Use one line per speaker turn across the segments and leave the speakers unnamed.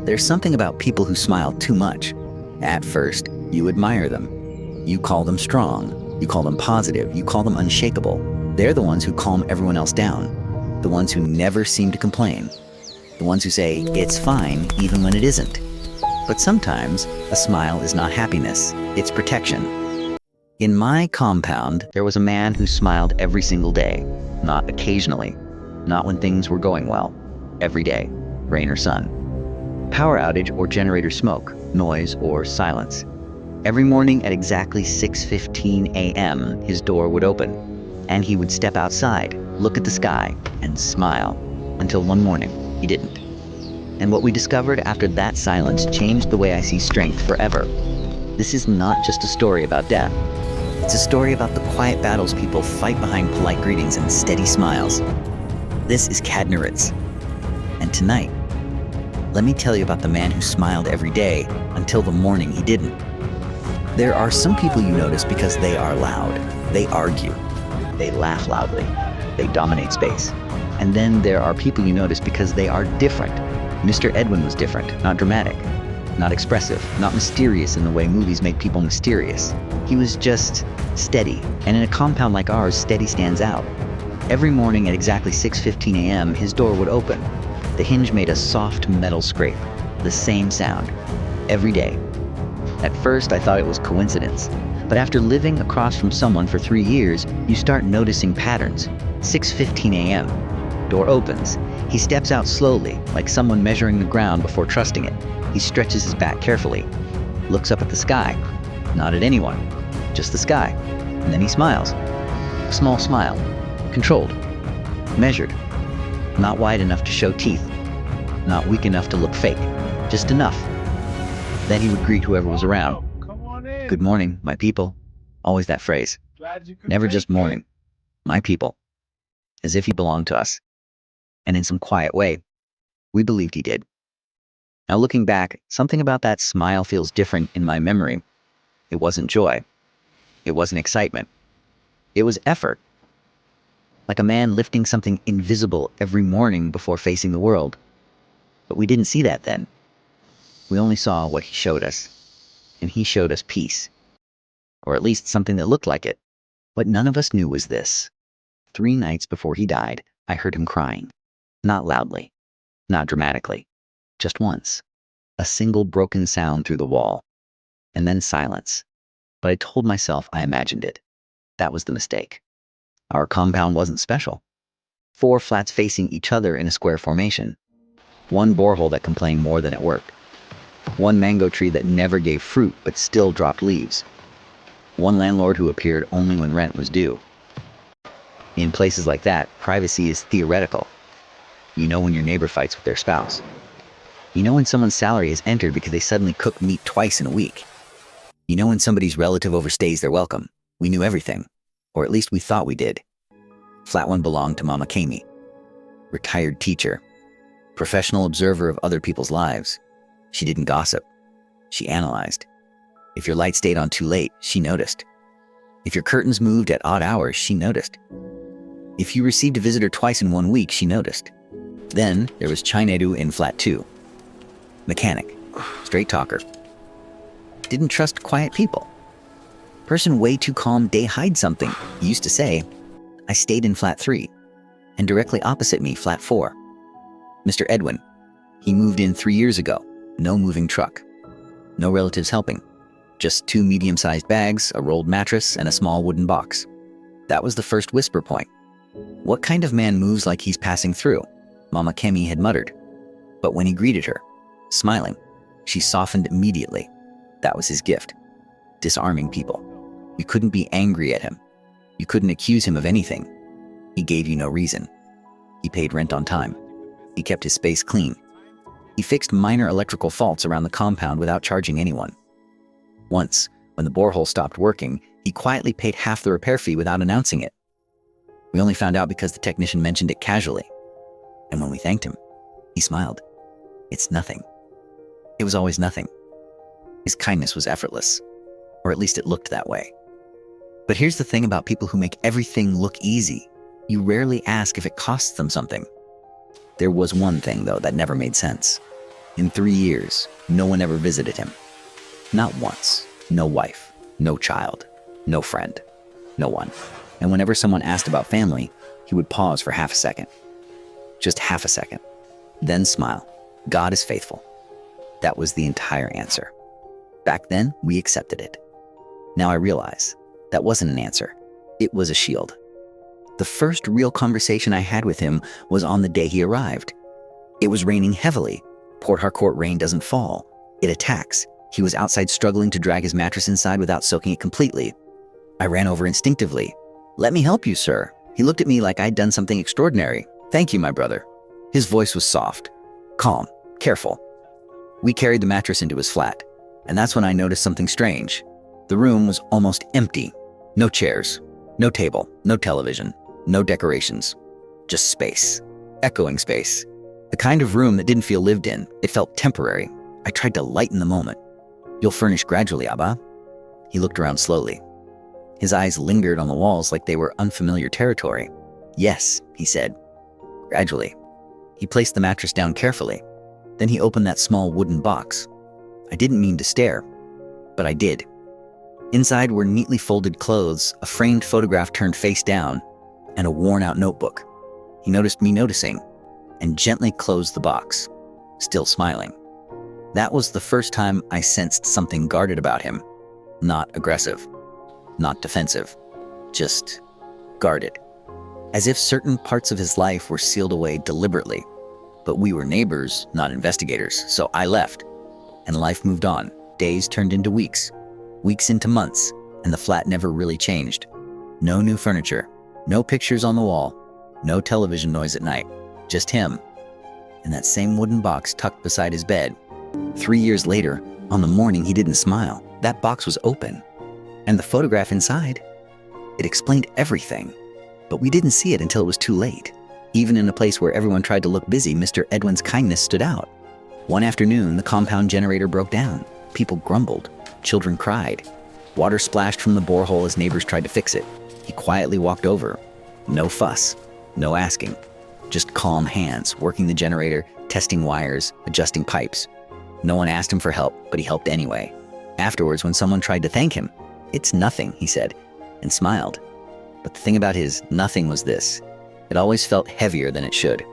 There's something about people who smile too much. At first, you admire them. You call them strong. You call them positive. You call them unshakable. They're the ones who calm everyone else down. The ones who never seem to complain. The ones who say, it's fine, even when it isn't. But sometimes, a smile is not happiness, it's protection. In my compound, there was a man who smiled every single day. Not occasionally. Not when things were going well. Every day, rain or sun. Power outage or generator smoke, noise or silence. Every morning at exactly 6:15 a.m., his door would open, and he would step outside, look at the sky, and smile. Until one morning, he didn't. And what we discovered after that silence changed the way I see strength forever. This is not just a story about death. It's a story about the quiet battles people fight behind polite greetings and steady smiles. This is Cadneritz. And tonight, let me tell you about the man who smiled every day until the morning he didn't. There are some people you notice because they are loud. They argue. They laugh loudly. They dominate space. And then there are people you notice because they are different. Mr. Edwin was different, not dramatic, not expressive, not mysterious in the way movies make people mysterious. He was just steady. And in a compound like ours, steady stands out. Every morning at exactly 6:15 a.m., his door would open. The hinge made a soft metal scrape, the same sound, every day. At first, I thought it was coincidence. But after living across from someone for 3 years, you start noticing patterns. 6:15 a.m. Door opens. He steps out slowly, like someone measuring the ground before trusting it. He stretches his back carefully, looks up at the sky, not at anyone, just the sky. And then he smiles. A small smile, controlled, measured, not wide enough to show teeth, not weak enough to look fake, just enough. Then he would greet whoever was around. Good morning, my people. Always that phrase. Never just morning. My people. As if he belonged to us. And in some quiet way, we believed he did. Now looking back, something about that smile feels different in my memory. It wasn't joy. It wasn't excitement. It was effort. Like a man lifting something invisible every morning before facing the world. But we didn't see that then. We only saw what he showed us. And he showed us peace. Or at least something that looked like it. What none of us knew was this. 3 nights before he died, I heard him crying. Not loudly. Not dramatically. Just once. A single broken sound through the wall. And then silence. But I told myself I imagined it. That was the mistake. Our compound wasn't special. 4 flats facing each other in a square formation. 1 borehole that complained more than it worked. 1 mango tree that never gave fruit but still dropped leaves. 1 landlord who appeared only when rent was due. In places like that, privacy is theoretical. You know when your neighbor fights with their spouse. You know when someone's salary is entered because they suddenly cook meat twice in a week. You know when somebody's relative overstays their welcome. We knew everything. Or at least we thought we did. Flat 1 belonged to Mama Kami. Retired teacher. Professional observer of other people's lives. She didn't gossip. She analyzed. If your light stayed on too late, she noticed. If your curtains moved at odd hours, she noticed. If you received a visitor twice in 1 week, she noticed. Then there was Chinedu in flat 2. Mechanic. Straight talker. Didn't trust quiet people. Person way too calm, they hide something. He used to say, I stayed in flat 3. And directly opposite me, flat 4. Mr. Edwin. He moved in 3 years ago. No moving truck. No relatives helping. Just 2 medium-sized bags, a rolled mattress, and a small wooden box. That was the first whisper point. What kind of man moves like he's passing through? Mama Kemi had muttered. But when he greeted her, smiling, she softened immediately. That was his gift. Disarming people. You couldn't be angry at him. You couldn't accuse him of anything. He gave you no reason. He paid rent on time. He kept his space clean. He fixed minor electrical faults around the compound without charging anyone. Once, when the borehole stopped working, he quietly paid half the repair fee without announcing it. We only found out because the technician mentioned it casually. And when we thanked him, he smiled. It's nothing. It was always nothing. His kindness was effortless. Or at least it looked that way. But here's the thing about people who make everything look easy. You rarely ask if it costs them something. There was one thing, though, that never made sense. In 3 years, no one ever visited him. Not once. No wife, no child, no friend, no one. And whenever someone asked about family, he would pause for half a second. Just half a second. Then smile. God is faithful. That was the entire answer. Back then, we accepted it. Now I realize that wasn't an answer. It was a shield. The first real conversation I had with him was on the day he arrived. It was raining heavily. Port Harcourt rain doesn't fall. It attacks. He was outside struggling to drag his mattress inside without soaking it completely. I ran over instinctively. "Let me help you, sir." He looked at me like I'd done something extraordinary. "Thank you, my brother." His voice was soft, calm, careful. We carried the mattress into his flat, and that's when I noticed something strange. The room was almost empty. No chairs, no table, no television, no decorations. Just space. Echoing space. The kind of room that didn't feel lived in. It felt temporary. I tried to lighten the moment. "You'll furnish gradually, Abba." He looked around slowly. His eyes lingered on the walls like they were unfamiliar territory. "Yes," he said. "Gradually." He placed the mattress down carefully. Then he opened that small wooden box. I didn't mean to stare, but I did. Inside were neatly folded clothes, a framed photograph turned face down, and a worn-out notebook. He noticed me noticing and gently closed the box, still smiling. That was the first time I sensed something guarded about him. Not aggressive, not defensive, just guarded. As if certain parts of his life were sealed away deliberately. But we were neighbors, not investigators, so I left. And life moved on. Days turned into weeks, weeks into months, and the flat never really changed. No new furniture, no pictures on the wall, no television noise at night, just him. And that same wooden box tucked beside his bed. 3 years later, on the morning he didn't smile, that box was open. And the photograph inside, it explained everything. But we didn't see it until it was too late. Even in a place where everyone tried to look busy, Mr. Edwin's kindness stood out. One afternoon, the compound generator broke down. People grumbled. Children cried. Water splashed from the borehole as neighbors tried to fix it. He quietly walked over. No fuss, no asking. Just calm hands, working the generator, testing wires, adjusting pipes. No one asked him for help, but he helped anyway. Afterwards, when someone tried to thank him, "It's nothing," he said, and smiled. But the thing about his nothing was this. It always felt heavier than it should.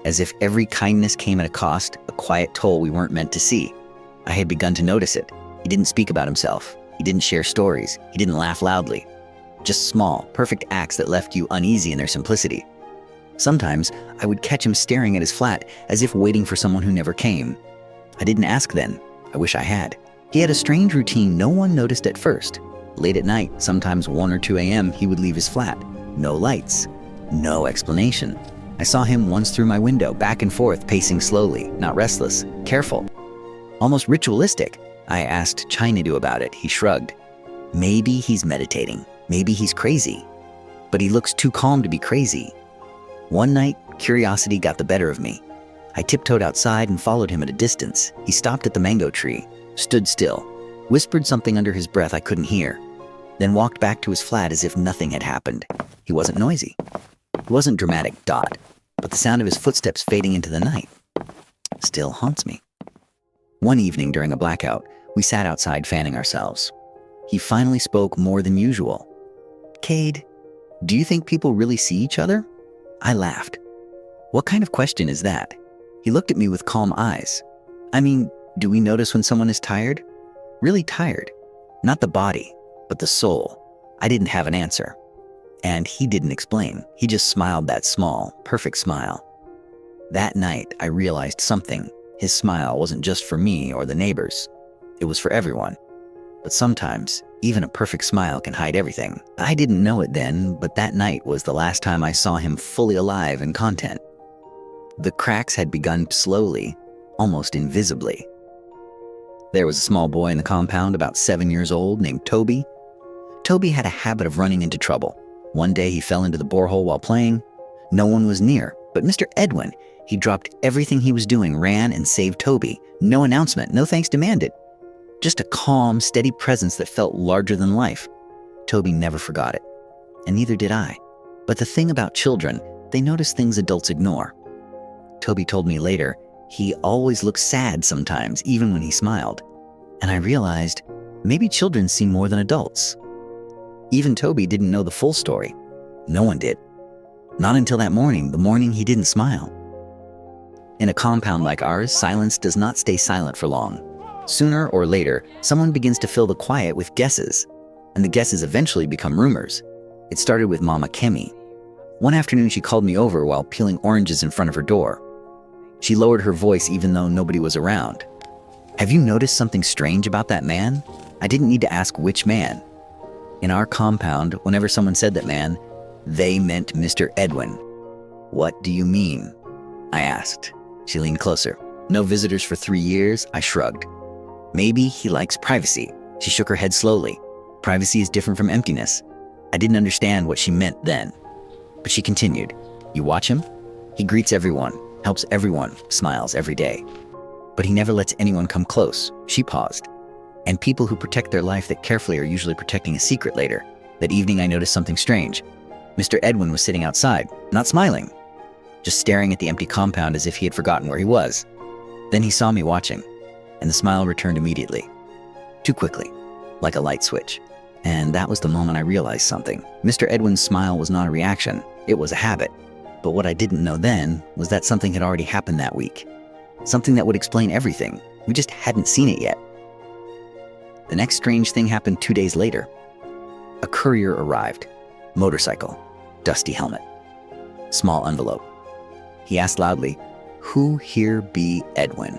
As if every kindness came at a cost, a quiet toll we weren't meant to see. I had begun to notice it. He didn't speak about himself. He didn't share stories. He didn't laugh loudly. Just small, perfect acts that left you uneasy in their simplicity. Sometimes I would catch him staring at his flat as if waiting for someone who never came. I didn't ask then. I wish I had. He had a strange routine no one noticed at first. Late at night, sometimes 1 or 2 a.m., he would leave his flat. No lights. No explanation. I saw him once through my window, back and forth, pacing slowly, not restless, careful. Almost ritualistic. I asked China about it. He shrugged. Maybe he's meditating. Maybe he's crazy. But he looks too calm to be crazy. One night, curiosity got the better of me. I tiptoed outside and followed him at a distance. He stopped at the mango tree, stood still, whispered something under his breath I couldn't hear, then walked back to his flat as if nothing had happened. He wasn't noisy. He wasn't dramatic, but the sound of his footsteps fading into the night still haunts me. One evening during a blackout, we sat outside fanning ourselves. He finally spoke more than usual. "Cade, do you think people really see each other?" I laughed. "What kind of question is that?" He looked at me with calm eyes. "I mean, do we notice when someone is tired? Really tired. Not the body, but the soul." I didn't have an answer. And he didn't explain. He just smiled that small, perfect smile. That night, I realized something. His smile wasn't just for me or the neighbors. It was for everyone. But sometimes, even a perfect smile can hide everything. I didn't know it then, but that night was the last time I saw him fully alive in content. The cracks had begun slowly, almost invisibly. There was a small boy in the compound, about 7 years old, named Toby. Toby had a habit of running into trouble. One day he fell into the borehole while playing. No one was near, but Mr. Edwin, he dropped everything he was doing, ran and saved Toby. No announcement, no thanks demanded. Just a calm, steady presence that felt larger than life. Toby never forgot it, and neither did I. But the thing about children, they notice things adults ignore. Toby told me later, He always looked sad sometimes, even when he smiled. And I realized maybe children see more than adults. Even Toby didn't know the full story. No one did. Not until that morning, the morning he didn't smile. In a compound like ours, silence does not stay silent for long. Sooner or later, someone begins to fill the quiet with guesses, and the guesses eventually become rumors. It started with Mama Kemi. One afternoon, she called me over while peeling oranges in front of her door. She lowered her voice even though nobody was around. "Have you noticed something strange about that man?" I didn't need to ask which man. In our compound, whenever someone said that man, they meant Mr. Edwin. "What do you mean?" I asked. She leaned closer. "No visitors for 3 years?" I shrugged. "Maybe he likes privacy." She shook her head slowly. "Privacy is different from emptiness." I didn't understand what she meant then. But she continued. "You watch him? He greets everyone, helps everyone, smiles every day. But he never lets anyone come close." She paused. "And people who protect their life that carefully are usually protecting a secret later." That evening I noticed something strange. Mr. Edwin was sitting outside, not smiling, just staring at the empty compound as if he had forgotten where he was. Then he saw me watching, and the smile returned immediately. Too quickly, like a light switch. And that was the moment I realized something. Mr. Edwin's smile was not a reaction, it was a habit. But what I didn't know then was that something had already happened that week. Something that would explain everything. We just hadn't seen it yet. The next strange thing happened 2 days later. A courier arrived. Motorcycle, dusty helmet, small envelope. He asked loudly, "Who here be Edwin?"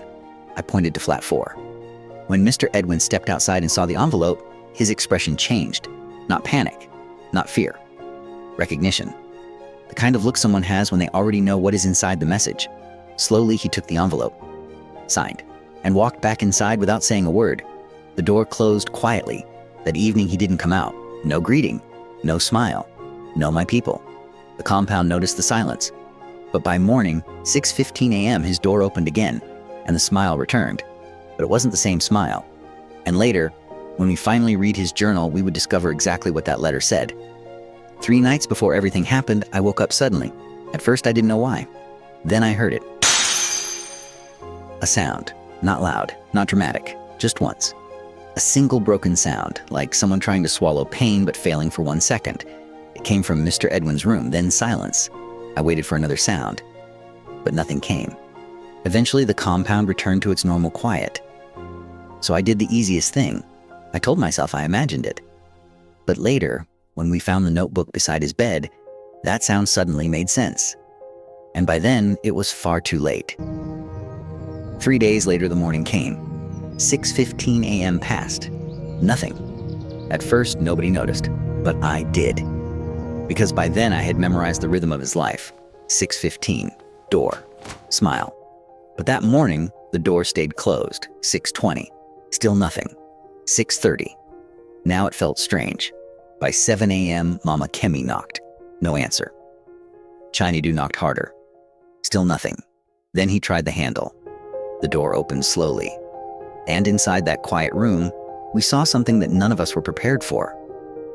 I pointed to flat 4. When Mr. Edwin stepped outside and saw the envelope, his expression changed. Not panic, not fear. Recognition. The kind of look someone has when they already know what is inside the message. Slowly, he took the envelope, signed, and walked back inside without saying a word. The door closed quietly. That evening, he didn't come out. No greeting, no smile, no "my people." The compound noticed the silence. But by morning, 6:15 a.m., his door opened again, and the smile returned. But it wasn't the same smile. And later, when we finally read his journal, we would discover exactly what that letter said. 3 nights before everything happened, I woke up suddenly. At first, I didn't know why. Then I heard it. A sound. Not loud, not dramatic, just once. A single broken sound, like someone trying to swallow pain but failing for 1 second. It came from Mr. Edwin's room, then silence. I waited for another sound, but nothing came. Eventually, the compound returned to its normal quiet. So I did the easiest thing. I told myself I imagined it. But later, when we found the notebook beside his bed, that sound suddenly made sense. And by then, it was far too late. 3 days later, the morning came. 6:15 a.m. passed. Nothing. At first, nobody noticed, but I did. Because by then, I had memorized the rhythm of his life. 6:15, door, smile. But that morning, the door stayed closed. 6:20, still nothing. 6:30, now it felt strange. By 7 a.m., Mama Kemi knocked. No answer. Chinidu knocked harder. Still nothing. Then he tried the handle. The door opened slowly. And inside that quiet room, we saw something that none of us were prepared for.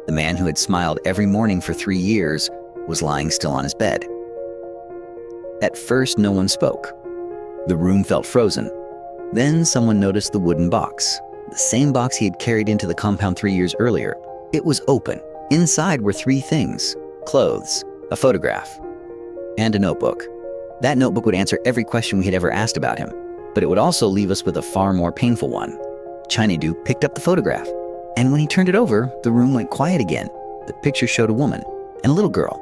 The man who had smiled every morning for 3 years was lying still on his bed. At first, no one spoke. The room felt frozen. Then someone noticed the wooden box, the same box he had carried into the compound 3 years earlier. It was open. Inside were 3 things: clothes, a photograph, and a notebook. That notebook would answer every question we had ever asked about him, but it would also leave us with a far more painful one. Chinidu picked up the photograph, and when he turned it over, the room went quiet again. The picture showed a woman and a little girl,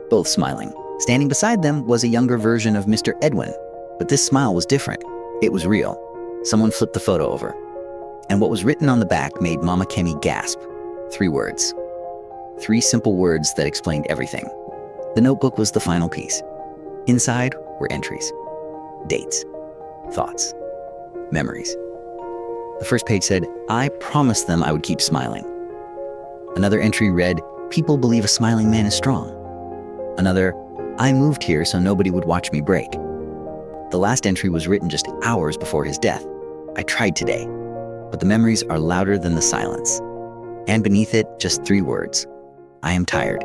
both smiling. Standing beside them was a younger version of Mr. Edwin, but this smile was different. It was real. Someone flipped the photo over, and what was written on the back made Mama Kemi gasp. 3 words. 3 simple words that explained everything. The notebook was the final piece. Inside were entries, dates, thoughts, memories. The first page said, "I promised them I would keep smiling." Another entry read, "People believe a smiling man is strong." Another, "I moved here so nobody would watch me break." The last entry was written just hours before his death. "I tried today, but the memories are louder than the silence." And beneath it, just 3 words, "I am tired."